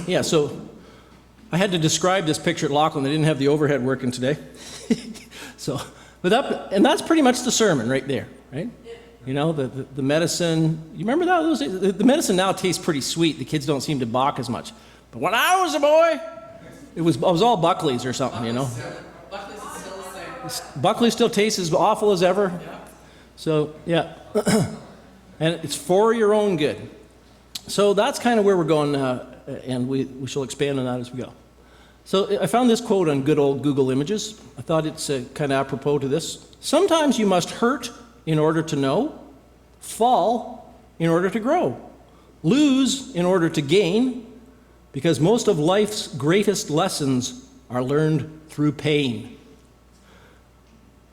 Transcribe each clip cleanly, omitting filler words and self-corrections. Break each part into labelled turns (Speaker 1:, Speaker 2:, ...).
Speaker 1: Yeah, so I had to describe this picture at Lachlan. They didn't have the overhead working today. And that's pretty much the sermon right there, right? You know, the medicine. You remember that? The medicine now tastes pretty sweet. The kids don't seem to balk as much. But when I was a boy, it was all Buckley's or something, you know.
Speaker 2: Buckley's is still the same.
Speaker 1: Buckley still tastes as awful as ever.
Speaker 2: Yeah.
Speaker 1: So, yeah. And it's for your own good. So that's kind of where we're going, and we shall expand on that as we go. So I found this quote on good old Google Images. I thought it's kind of apropos to this. Sometimes you must hurt in order to know, fall in order to grow, lose in order to gain, because most of life's greatest lessons are learned through pain.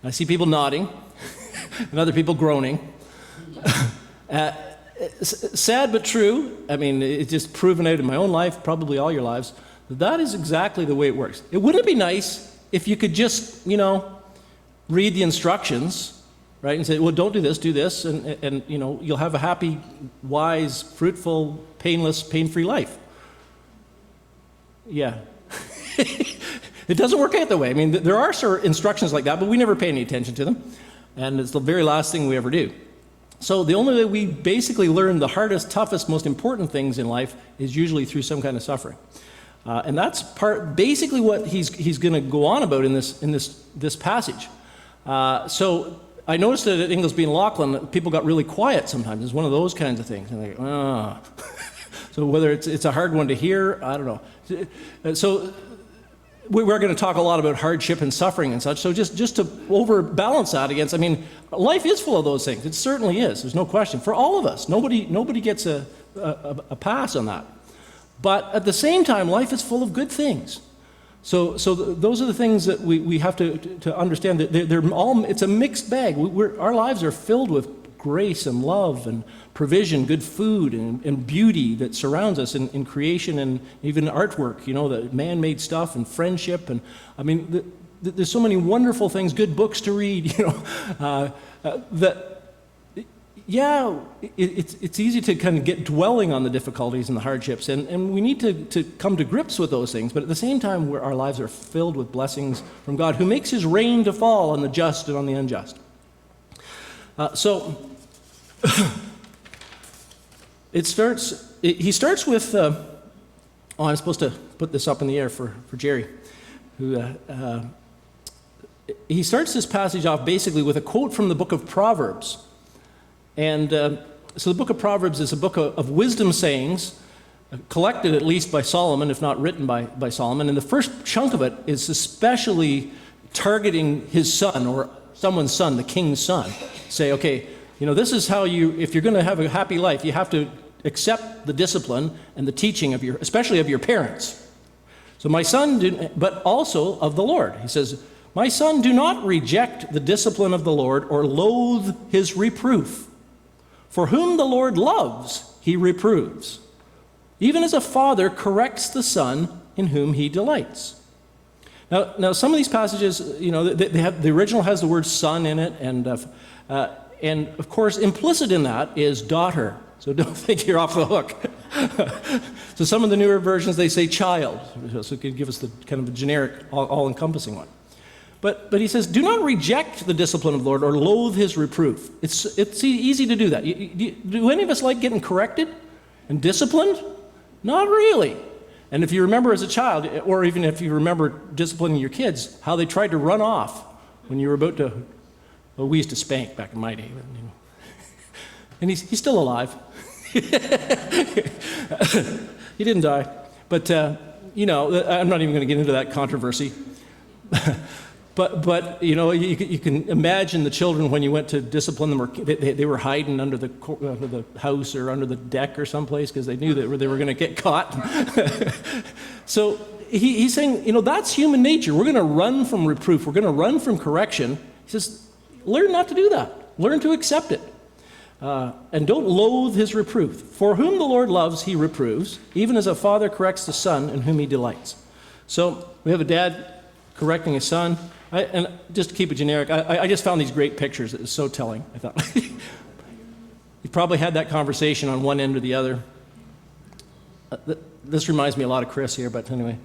Speaker 1: I see people nodding and other people groaning. Sad but true. I mean, it's just proven out in my own life, probably all your lives. That is exactly the way it works. Wouldn't it be nice if you could just, read the instructions, right, and say, well, don't do this, and you'll have a happy, wise, fruitful, painless, pain-free life. Yeah. It doesn't work out that way. I mean, there are certain instructions like that, but we never pay any attention to them, and it's the very last thing we ever do. So the only way we basically learn the hardest, toughest, most important things in life is usually through some kind of suffering. And that's basically what he's going to go on about in this passage. So I noticed that at Inglesby and Lachlan, people got really quiet sometimes. It's one of those kinds of things. And they go, So whether it's a hard one to hear, I don't know. So we're going to talk a lot about hardship and suffering and such. So just to overbalance that against, life is full of those things. It certainly is. There's no question. For all of us, nobody gets a pass on that. But at the same time, life is full of good things. So those are the things that we have to understand. That it's a mixed bag. Our lives are filled with grace and love and provision, good food and beauty that surrounds us in creation and even artwork, the man-made stuff and friendship. And there's so many wonderful things, good books to read, it's easy to kind of get dwelling on the difficulties and the hardships, and we need to come to grips with those things, but at the same time, our lives are filled with blessings from God, who makes his rain to fall on the just and on the unjust. He starts with, I'm supposed to put this up in the air for Jerry, who, he starts this passage off basically with a quote from the book of Proverbs. And so the book of Proverbs is a book of wisdom sayings, collected at least by Solomon, if not written by Solomon. And the first chunk of it is especially targeting his son, or someone's son, the king's son. Say, okay, this is how if you're going to have a happy life, you have to accept the discipline and the teaching especially of your parents. So my son, but also of the Lord. He says, my son, do not reject the discipline of the Lord or loathe his reproof. For whom the Lord loves, he reproves, even as a father corrects the son in whom he delights. Now some of these passages, the original has the word son in it, and of course implicit in that is daughter. So don't think you're off the hook. So some of the newer versions, they say child, so it could give us the kind of a generic, all-encompassing one. But he says, do not reject the discipline of the Lord or loathe his reproof. It's easy to do that. Do any of us like getting corrected and disciplined? Not really. And if you remember as a child, or even if you remember disciplining your kids, how they tried to run off when you were about to, well, we used to spank back in my day. And he's still alive. He didn't die. But, I'm not even going to get into that controversy. But you can imagine the children when you went to discipline them, or they were hiding under the house or under the deck or someplace because they knew that they were going to get caught. So he's saying, that's human nature. We're going to run from reproof. We're going to run from correction. He says, learn not to do that. Learn to accept it. And don't loathe his reproof. For whom the Lord loves, he reproves, even as a father corrects the son in whom he delights. So we have a dad correcting his son. And just to keep it generic, I just found these great pictures. It was so telling, I thought. You probably had that conversation on one end or the other. this reminds me a lot of Chris here, but anyway.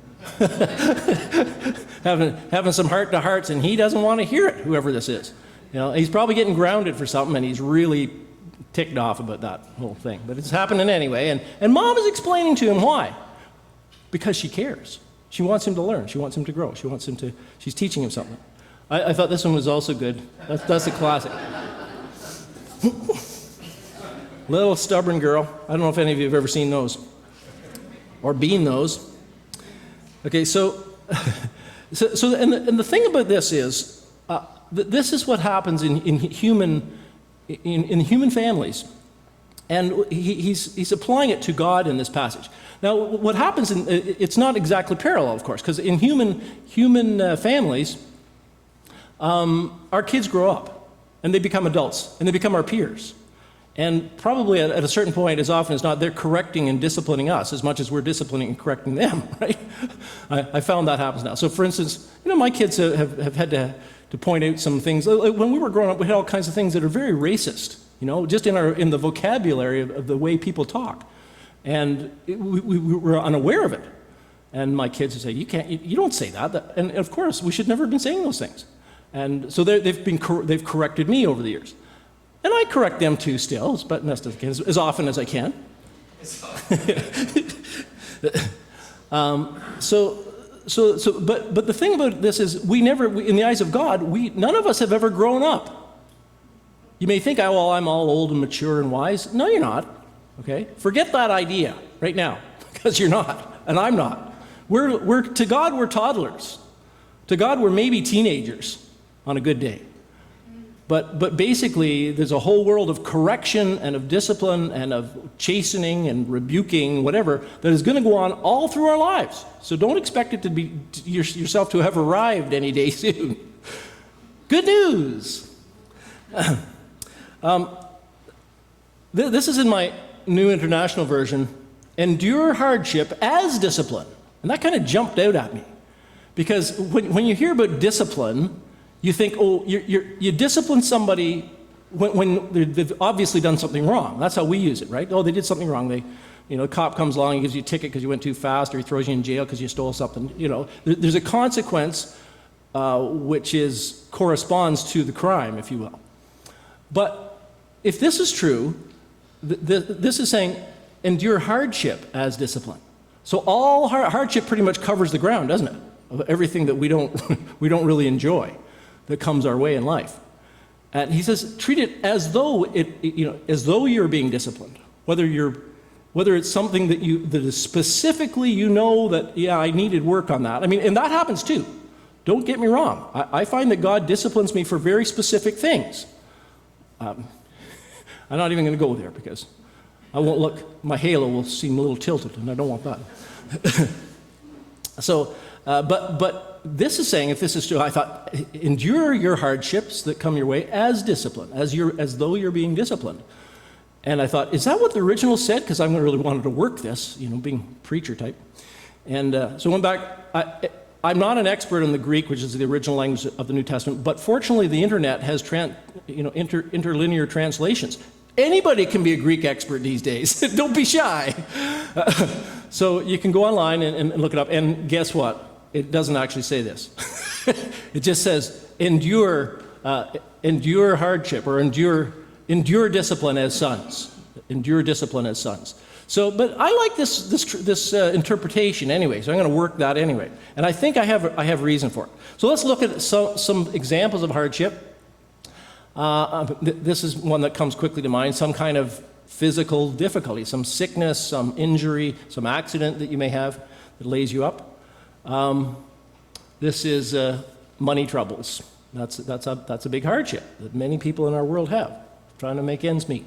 Speaker 1: having some heart-to-hearts, and he doesn't want to hear it, whoever this is. You know, he's probably getting grounded for something, and he's really ticked off about that whole thing. But it's happening anyway, and Mom is explaining to him why. Because she cares. She wants him to learn. She wants him to grow. She's teaching him something. I thought this one was also good. That's a classic. Little stubborn girl. I don't know if any of you have ever seen those or been those. Okay, so the thing about this is, this is what happens in human families, and he's applying it to God in this passage. Now, what happens it's not exactly parallel, of course, because in human families, our kids grow up and they become adults and they become our peers. And probably at a certain point, as often as not, they're correcting and disciplining us as much as we're disciplining and correcting them, right? I found that happens now. So for instance, my kids have had to point out some things. When we were growing up, we had all kinds of things that are very racist, just in the vocabulary of the way people talk. And we were unaware of it. And my kids would say, you don't say that. And of course, we should never have been saying those things. And so they've corrected me over the years. And I correct them too still, as often as I can. But the thing about this is, in the eyes of God, none of us have ever grown up. You may think, well, I'm all old and mature and wise. No, you're not. Okay? Forget that idea right now, because you're not, and I'm not. To God, we're toddlers. To God, we're maybe teenagers on a good day. But basically, there's a whole world of correction and of discipline and of chastening and rebuking, whatever, that is going to go on all through our lives. So don't expect it to be yourself to have arrived any day soon. Good news. This is in my New International Version. Endure hardship as discipline. And that kind of jumped out at me. Because when you hear about discipline, you think, you discipline somebody when they've obviously done something wrong. That's how we use it, right? Oh, they did something wrong. A cop comes along and gives you a ticket because you went too fast, or he throws you in jail because you stole something. There's a consequence which corresponds to the crime, if you will. But if this is true, this is saying endure hardship as discipline. So all hardship pretty much covers the ground, doesn't it? Of everything that we don't really enjoy that comes our way in life. And he says, treat it as though as though you're being disciplined. Whether it's something that is specifically that, I needed work on that. And that happens too. Don't get me wrong. I find that God disciplines me for very specific things. I'm not even going to go there because I won't look. My halo will seem a little tilted, and I don't want that. But this is saying, if this is true, I thought, endure your hardships that come your way as discipline, as though you're being disciplined. And I thought, is that what the original said? Because I really wanted to work this, being preacher type. And so I went back. I'm not an expert in the Greek, which is the original language of the New Testament, but fortunately the internet has interlinear translations. Anybody can be a Greek expert these days. Don't be shy. So you can go online and look it up, and guess what? It doesn't actually say this. It just says, endure hardship, or endure discipline as sons. Endure discipline as sons. So, but I like this interpretation anyway, so I'm going to work that anyway. And I think I have reason for it. So let's look at some examples of hardship. This is one that comes quickly to mind, some kind of physical difficulty, some sickness, some injury, some accident that you may have that lays you up. This is money troubles. That's a big hardship that many people in our world have, trying to make ends meet.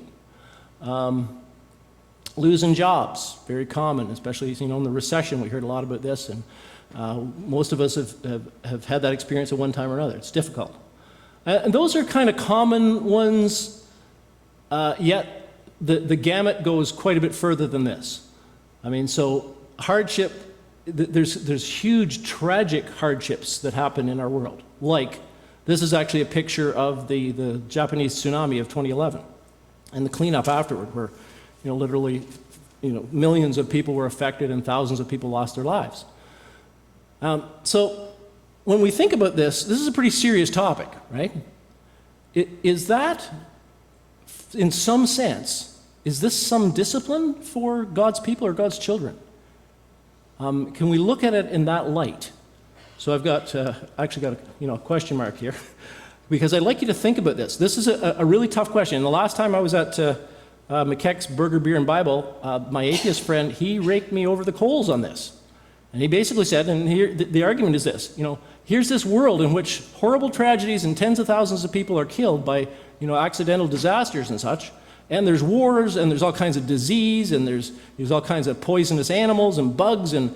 Speaker 1: Losing jobs, very common, especially in the recession. We heard a lot about this, and most of us have had that experience at one time or another. It's difficult. And those are kind of common ones, yet the gamut goes quite a bit further than this. So hardship, there's huge tragic hardships that happen in our world. Like, this is actually a picture of the Japanese tsunami of 2011 and the cleanup afterward, where literally millions of people were affected and thousands of people lost their lives. So when we think about this is a pretty serious topic, right? Is that, in some sense, is this some discipline for God's people or God's children? Can we look at it in that light? So I've got, actually got a question mark here, because I'd like you to think about this. This is a really tough question. And the last time I was at McKeck's Burger, Beer, and Bible, my atheist friend, he raked me over the coals on this. And he basically said, and here the argument is this, here's this world in which horrible tragedies and tens of thousands of people are killed by, accidental disasters and such, and there's wars, and there's all kinds of disease, and there's all kinds of poisonous animals and bugs, and,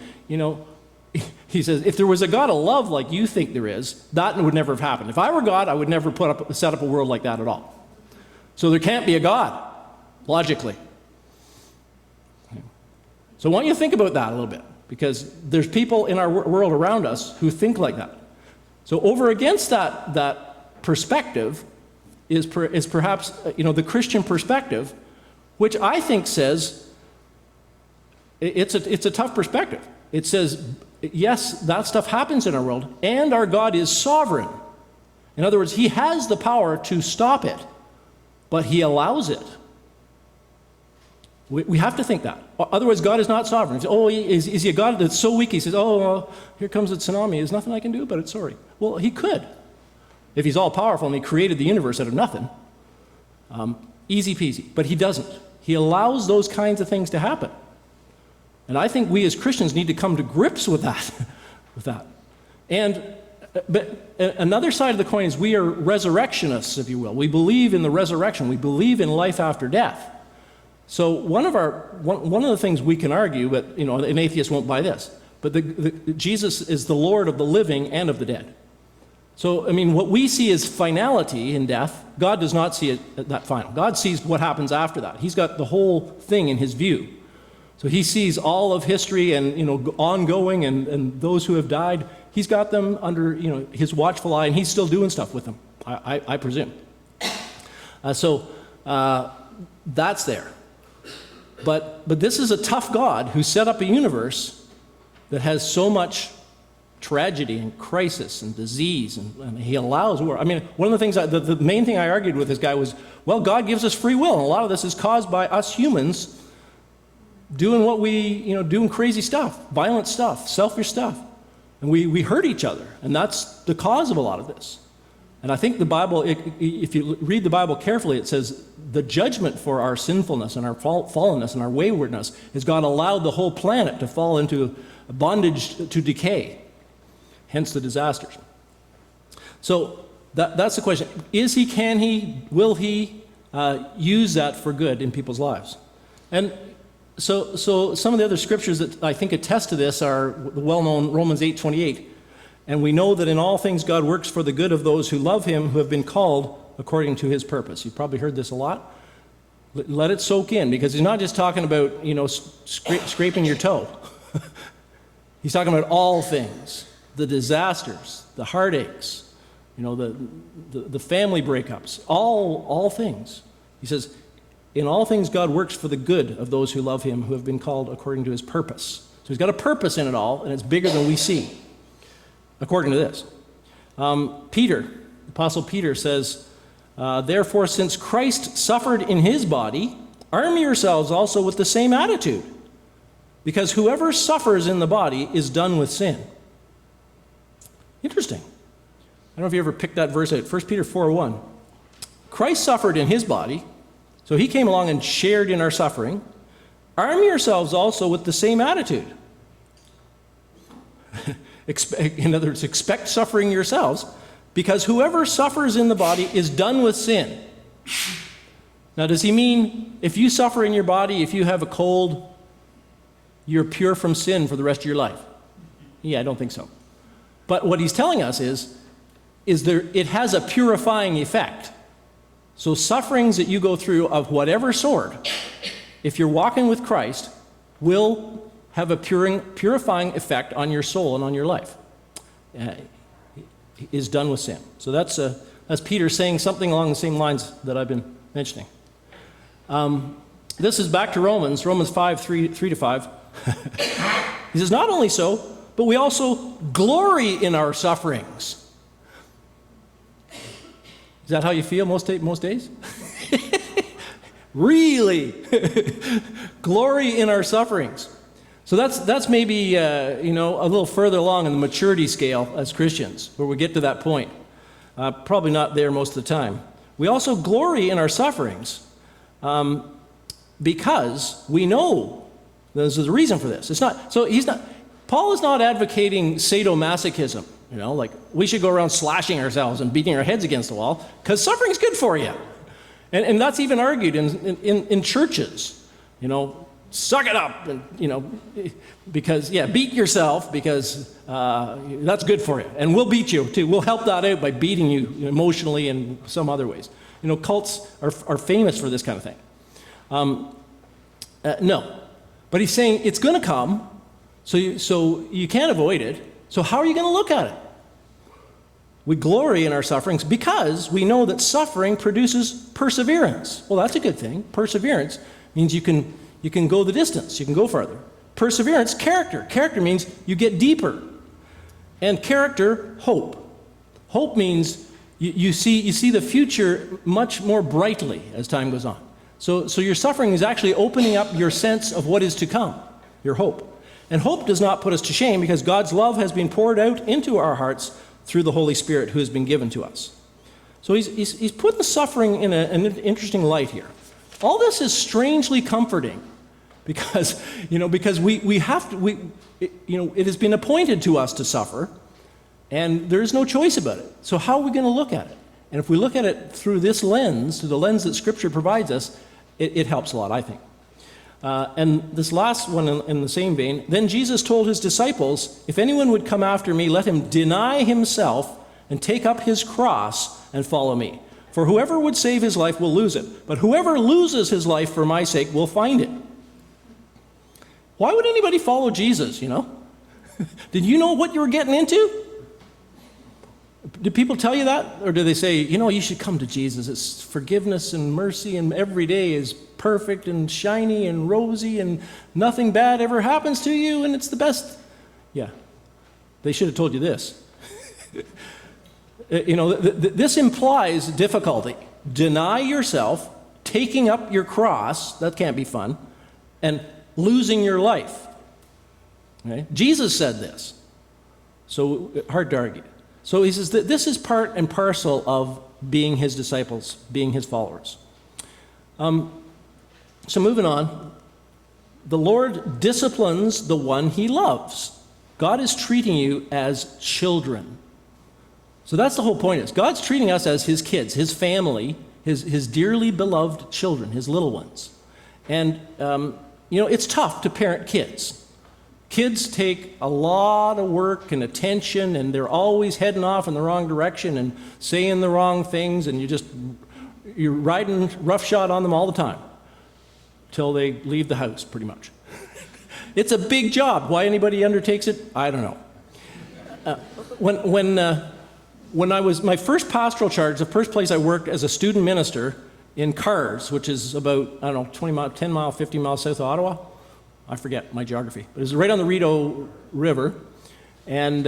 Speaker 1: he says, if there was a God of love like you think there is, that would never have happened. If I were God, I would never set up a world like that at all. So there can't be a God, logically. So I want you to think about that a little bit, because there's people in our world around us who think like that. So over against that perspective is perhaps the Christian perspective, which I think says it's a tough perspective. It says, yes, that stuff happens in our world, and our God is sovereign. In other words, he has the power to stop it, but he allows it. We have to think that. Otherwise, God is not sovereign. Is he a God that's so weak? He says, here comes a tsunami. There's nothing I can do about it. Sorry. Well, he could. If he's all-powerful and he created the universe out of nothing, easy peasy. But he doesn't. He allows those kinds of things to happen. And I think we as Christians need to come to grips with that. But another side of the coin is we are resurrectionists, if you will. We believe in the resurrection. We believe in life after death. So one of the things we can argue, but an atheist won't buy this, but Jesus is the Lord of the living and of the dead. So what we see as finality in death, God does not see it that final. God sees what happens after that. He's got the whole thing in his view. So he sees all of history and ongoing and those who have died. He's got them under his watchful eye, and he's still doing stuff with them, I presume. So that's there. But this is a tough God who set up a universe that has so much tragedy and crisis and disease, and he allows war. One of the things, the main thing I argued with this guy was, well, God gives us free will, and a lot of this is caused by us humans doing what we, doing crazy stuff, violent stuff, selfish stuff. And we hurt each other, and that's the cause of a lot of this. And I think the Bible, if you read the Bible carefully, it says the judgment for our sinfulness and our fallenness and our waywardness is God allowed the whole planet to fall into bondage to decay, hence the disasters. So that's the question. Is he, can he, will he use that for good in people's lives? And so some of the other scriptures that I think attest to this are the well-known Romans 8:28. And we know that in all things God works for the good of those who love him, who have been called according to his purpose. You've probably heard this a lot. Let it soak in, because he's not just talking about, scraping your toe. He's talking about all things, the disasters, the heartaches, the family breakups, all things. He says, in all things God works for the good of those who love him, who have been called according to his purpose. So he's got a purpose in it all, and it's bigger than we see. According to this, Peter, Apostle Peter says, therefore, since Christ suffered in his body, arm yourselves also with the same attitude, because whoever suffers in the body is done with sin. Interesting. I don't know if you ever picked that verse out. 1 Peter 4:1. Christ suffered in his body, so he came along and shared in our suffering. Arm yourselves also with the same attitude. In other words, expect suffering yourselves, because whoever suffers in the body is done with sin. Now, does he mean if you suffer in your body, if you have a cold, you're pure from sin for the rest of your life? Yeah, I don't think so. But what he's telling us is it has a purifying effect. So sufferings that you go through of whatever sort, if you're walking with Christ, will have a purifying effect on your soul and on your life. Is done with sin. So that's Peter saying something along the same lines that I've been mentioning. This is back to Romans 5, 3 to 5. He says, not only so, but we also glory in our sufferings. Is that how you feel most days? Really? Glory in our sufferings. So that's maybe, a little further along in the maturity scale as Christians, where we get to that point. Probably not there most of the time. We also glory in our sufferings because we know there's a reason for this. Paul is not advocating sadomasochism, like we should go around slashing ourselves and beating our heads against the wall, because suffering's good for you. And that's even argued in churches, suck it up, and, because, beat yourself because that's good for you. And we'll beat you too. We'll help that out by beating you emotionally and some other ways. Cults are famous for this kind of thing. No. But he's saying it's going to come, so you can't avoid it. So how are you going to look at it? We glory in our sufferings because we know that suffering produces perseverance. Well, that's a good thing. Perseverance means you can go the distance. You can go farther. Perseverance, character. Character means you get deeper. And character, hope. Hope means you see the future much more brightly as time goes on. So your suffering is actually opening up your sense of what is to come, your hope. And hope does not put us to shame because God's love has been poured out into our hearts through the Holy Spirit who has been given to us. So he's putting suffering in an interesting light here. All this is strangely comforting because we have to, it has been appointed to us to suffer, and there is no choice about it. So how are we going to look at it? And if we look at it through this lens, through the lens that Scripture provides us, it helps a lot, I think. And this last one in the same vein, then Jesus told his disciples, if anyone would come after me, let him deny himself and take up his cross and follow me. For whoever would save his life will lose it, but whoever loses his life for my sake will find it. Why would anybody follow Jesus, Did you know what you were getting into? Did people tell you that? Or do they say, you should come to Jesus. It's forgiveness and mercy, and every day is perfect and shiny and rosy, and nothing bad ever happens to you, and it's the best. Yeah. They should have told you this. This implies difficulty. Deny yourself, taking up your cross, that can't be fun, and losing your life. Okay? Jesus said this. So hard to argue. So he says that this is part and parcel of being his disciples, being his followers. So moving on, the Lord disciplines the one he loves. God is treating you as children. So that's the whole point is God's treating us as his kids, his family, his dearly beloved children, his little ones. And, it's tough to parent kids. Kids take a lot of work and attention, and they're always heading off in the wrong direction and saying the wrong things, and you're riding roughshod on them all the time till they leave the house, pretty much. It's a big job. Why anybody undertakes it, I don't know. When I was my first pastoral charge, the first place I worked as a student minister in Cars, which is about 10 miles, 15 miles south of Ottawa. I forget my geography, but it was right on the Rideau River, and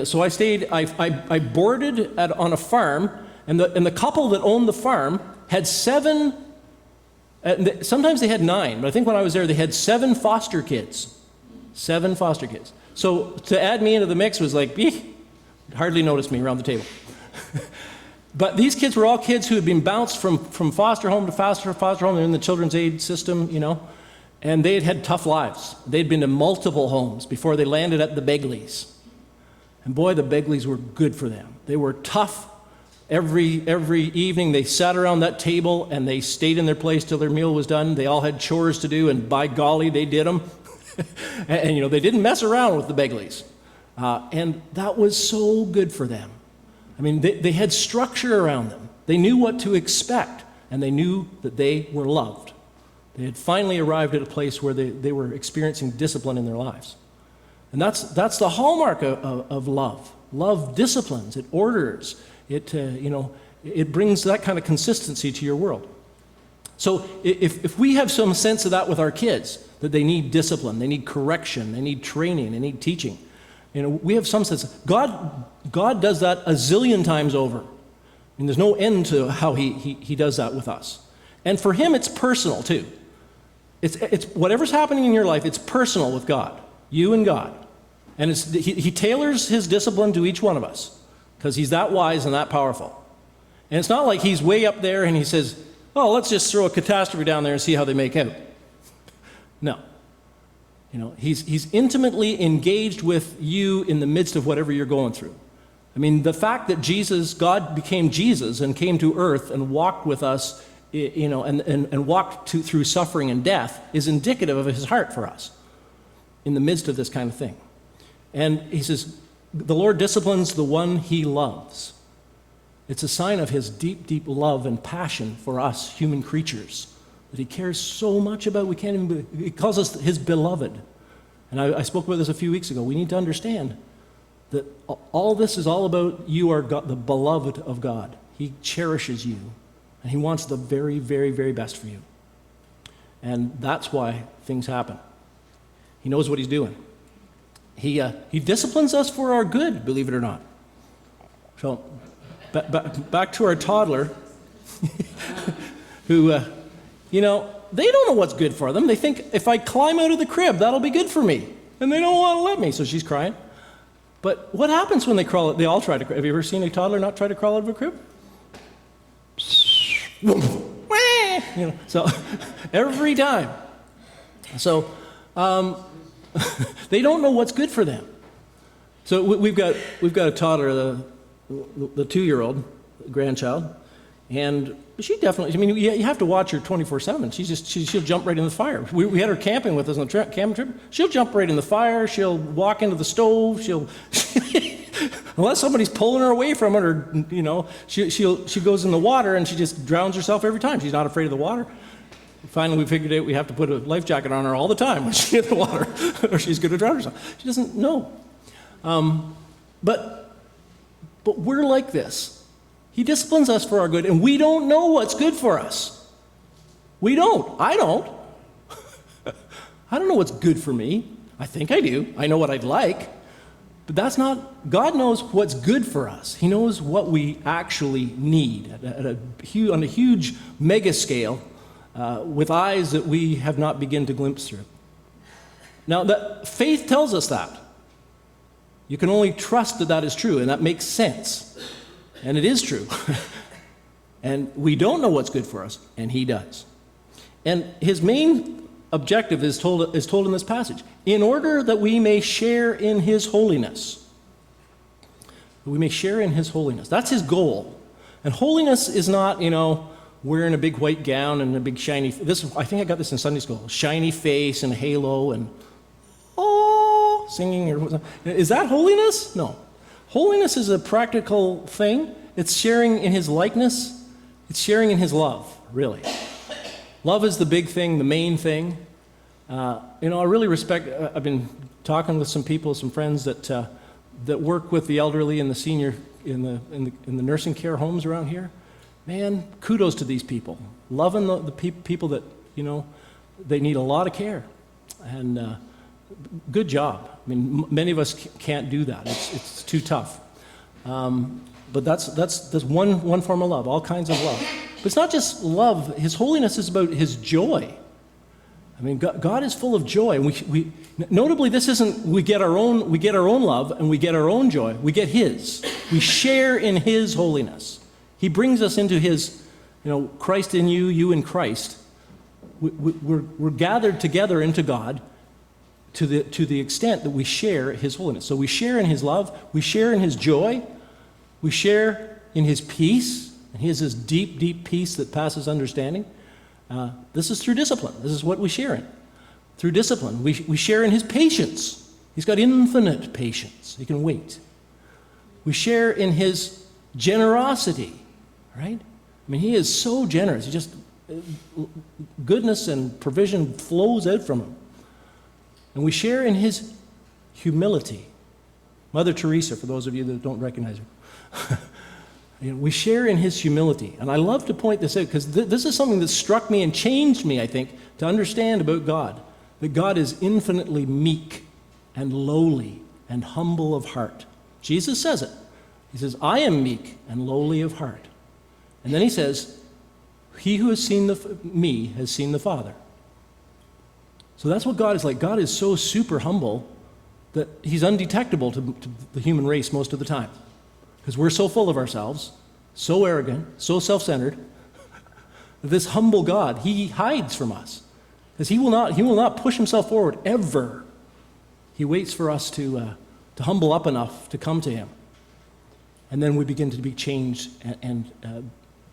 Speaker 1: so I stayed. I boarded on a farm, and the couple that owned the farm had 7. Sometimes they had 9, but I think when I was there, they had 7 foster kids. 7 foster kids. So to add me into the mix was like, hardly noticed me around the table. But these kids were all kids who had been bounced from foster home to foster home. They're in the children's aid system, and they had had tough lives. They'd been to multiple homes before they landed at the Begleys. And boy, the Begleys were good for them. They were tough. Every evening they sat around that table and they stayed in their place till their meal was done. They all had chores to do, and by golly, they did them. and they didn't mess around with the Begleys. And that was so good for them. I mean, they had structure around them. They knew what to expect, and they knew that they were loved. They had finally arrived at a place where they were experiencing discipline in their lives. And that's the hallmark of love. Love disciplines, it orders, it brings that kind of consistency to your world. So if we have some sense of that with our kids, that they need discipline, they need correction, they need training, they need teaching, we have some sense. God does that a zillion times over. I mean, there's no end to how he does that with us. And for him, it's personal too. It's whatever's happening in your life, it's personal with God, you and God. And he tailors his discipline to each one of us because he's that wise and that powerful. And it's not like he's way up there and he says, oh, let's just throw a catastrophe down there and see how they make out. No. He's intimately engaged with you in the midst of whatever you're going through. I mean, the fact that God became Jesus and came to earth and walked with us, and walked through suffering and death is indicative of his heart for us in the midst of this kind of thing. And he says, the Lord disciplines the one he loves. It's a sign of his deep, deep love and passion for us human creatures that he cares so much about. He calls us his beloved. And I spoke about this a few weeks ago. We need to understand that all this is all about you are God, the beloved of God. He cherishes you, and he wants the very, very, very best for you. And that's why things happen. He knows what he's doing. He disciplines us for our good, believe it or not. So, back to our toddler, who, they don't know what's good for them. They think, if I climb out of the crib, that'll be good for me. And they don't want to let me, so she's crying. But what happens when they crawl? They all try to crawl. Have you ever seen a toddler not try to crawl out of a crib? So every time. So they don't know what's good for them. So we've got a toddler, the 2-year-old grandchild, and she definitely. I mean, you have to watch her 24/7. She'll jump right in the fire. We had her camping with us on the camping trip. She'll jump right in the fire. She'll walk into the stove. Unless somebody's pulling her away from it, or she goes in the water and she just drowns herself every time. She's not afraid of the water. Finally, we figured out we have to put a life jacket on her all the time when she's in the water, or she's going to drown herself. She doesn't know. But we're like this. He disciplines us for our good, and we don't know what's good for us. We don't. I don't. I don't know what's good for me. I think I do. I know what I'd like. But that's not, God knows what's good for us. He knows what we actually need on a huge mega scale with eyes that we have not begun to glimpse through. Now, faith tells us that. You can only trust that that is true, and that makes sense. And it is true. And we don't know what's good for us, and he does. And his main objective is told in this passage. In order that we may share in his holiness. We may share in his holiness. That's his goal. And holiness is not, wearing a big white gown and a big shiny, I think I got this in Sunday school, shiny face and a halo and, singing. Is that holiness? No. Holiness is a practical thing. It's sharing in his likeness. It's sharing in his love, really. Love is the big thing, the main thing. I really respect, I've been talking with some people, some friends that work with the elderly and the senior in the nursing care homes around here. Man, kudos to these people. Loving the people that, they need a lot of care. And good job. I mean, many of us can't do that. It's too tough. But that's one form of love, all kinds of love. But it's not just love. His holiness is about his joy. I mean, God is full of joy. And we notably, this isn't we get our own love and we get our own joy. We get his. We share in his holiness. He brings us into his, Christ in you, you in Christ. We're gathered together into God to the extent that we share his holiness. So we share in his love, we share in his joy, we share in his peace, and he has this deep, deep peace that passes understanding. This is through discipline. This is what we share in. Through discipline, we share in his patience. He's got infinite patience. He can wait. We share in his generosity, right? I mean, he is so generous. He just, goodness and provision flows out from him. And we share in his humility. Mother Teresa, for those of you that don't recognize her. We share in his humility. And I love to point this out because this is something that struck me and changed me, I think, to understand about God. That God is infinitely meek and lowly and humble of heart. Jesus says it. He says, I am meek and lowly of heart. And then he says, he who has seen me has seen the Father. So that's what God is like. God is so super humble that he's undetectable to the human race most of the time. Because we're so full of ourselves, so arrogant, so self-centered. This humble God, he hides from us. Because he will not push himself forward ever. He waits for us to humble up enough to come to him. And then we begin to be changed, and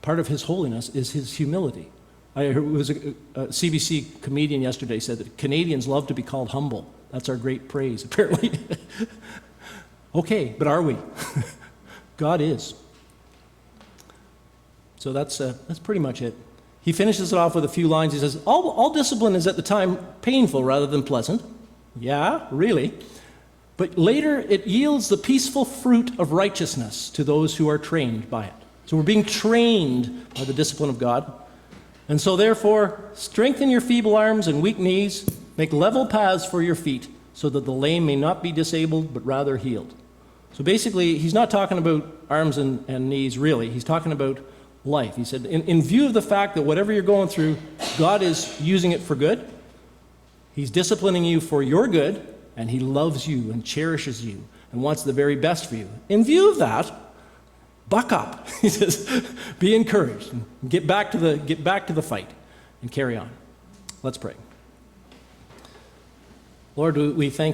Speaker 1: part of his holiness is his humility. I heard, it was a CBC comedian yesterday said that Canadians love to be called humble. That's our great praise, apparently. Okay, but are we? God is. So that's pretty much it. He finishes it off with a few lines. He says, all discipline is at the time painful rather than pleasant. Yeah, really. But later it yields the peaceful fruit of righteousness to those who are trained by it. So we're being trained by the discipline of God. And so therefore, strengthen your feeble arms and weak knees, make level paths for your feet, so that the lame may not be disabled, but rather healed. So basically, he's not talking about arms and knees, really. He's talking about life. He said, in view of the fact that whatever you're going through, God is using it for good. He's disciplining you for your good, and he loves you and cherishes you and wants the very best for you. In view of that, buck up. He says, be encouraged and get back to the fight and carry on. Let's pray. Lord, we thank